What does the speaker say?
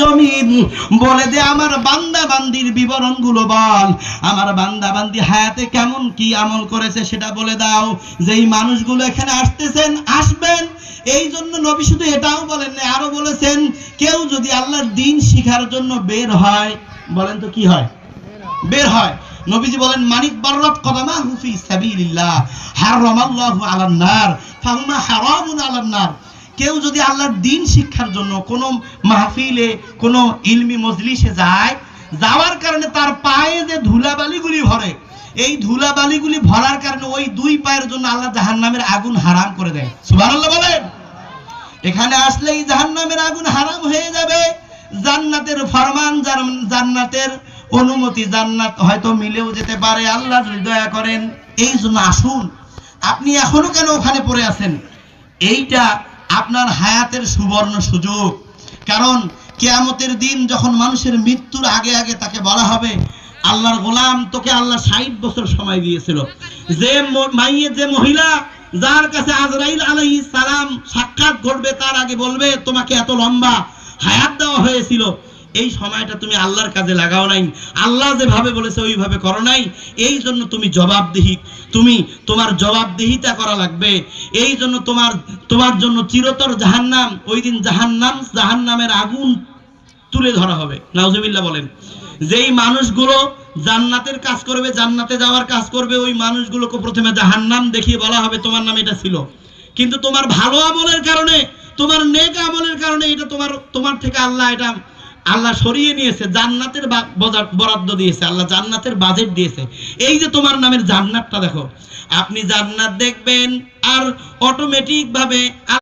জমিন বলে দে আমার বান্দা বান্দির বিবরণগুলো বল, আমার বান্দা বান্দি হায়াতে কেমন কি আমল করেছে সেটা বলে দাও। যেই মানুষগুলো এখানে আসতেছেন আসবেন, এই জন্য নবী শুধু এটাও বলেন না, আরো বলেছেন কেউ যদি আল্লাহর দ্বীন শিখার জন্য বের হয়, বলেন তো কি হয়? বের হয়। নবীজি বলেন মানিক বাররাত কদামাহু ফি সাবিলিল্লাহ হারামাল্লাহু আলান নার ফাহুমা হারামুন আলান নার। কেউ যদি আল্লাহর দ্বীন শিক্ষার জন্য কোনো মাহফিলে কোনো ইলমি মজলিসে যায়, যাওয়ার কারণে তার পায়ে যে ধুলাবালিগুলি ভরে, এই ধুলাবালিগুলি ভরার কারণে ওই দুই পায়ের জন্য আল্লাহ জাহান্নামের আগুন হারাম করে দেয়। সুবহানাল্লাহ বলেন। এখানে আসলেই জাহান্নামের আগুন হারাম হয়ে যাবে। জান্নাতের ফরমান, জান্নাতের অনুমতি, জান্নাত হয়তো মিলেও যেতে পারে, আল্লাহ যদি দয়া করেন। এই জন্য আসুন, আপনি এখনো কেন ওখানে পড়ে আছেন? এইটা আপনার হায়াতের সুবর্ণ সুযোগ। কারণ কিয়ামতের দিন যখন মানুষের মৃত্যুর আগে আগে তাকে বলা হবে, আল্লাহর গোলাম তোকে আল্লাহ 60 বছর সময় দিয়েছিল, যে মহিলা যার কাছে আজরাইল আলাইহিস সালাম সাক্ষাৎ ঘটবে তার আগে বলবে তোমাকে এত লম্বা হায়াত দেওয়া হয়েছিল, এই সময়টা তুমি আল্লাহর কাজে লাগাও নাই, আল্লাহ যেভাবে বলেছে ওইভাবে করো নাই, এই জন্য তুমি তোমার জবাবদিহিতা করা লাগবে। এই জন্য তোমার জন্য চিরতর জাহান্নাম, ওই দিন জাহান্নামের আগুন তুলে ধরা হবে। নাউজুবিল্লাহ বলেন। যেই মানুষগুলো জান্নাতের কাজ করবে, জান্নাতে যাওয়ার কাজ করবে, ওই মানুষগুলোকে প্রথমে জাহান্নাম দেখিয়ে বলা হবে তোমার নাম এটা ছিল, কিন্তু তোমার ভালো আমলের কারণে, তোমার নেক আমলের কারণে এটা তোমার থেকে আল্লাহ সরিয়ে নিয়েছে, জান্নাতের বরাদ্দ দিয়েছে, আল্লাহ জান্নাতের বাজেট দিয়েছে। এই যে তোমার নামের জান্নাতটা দেখো, আপনি জান্নাত দেখবেন আর অটোমেটিক ভাবে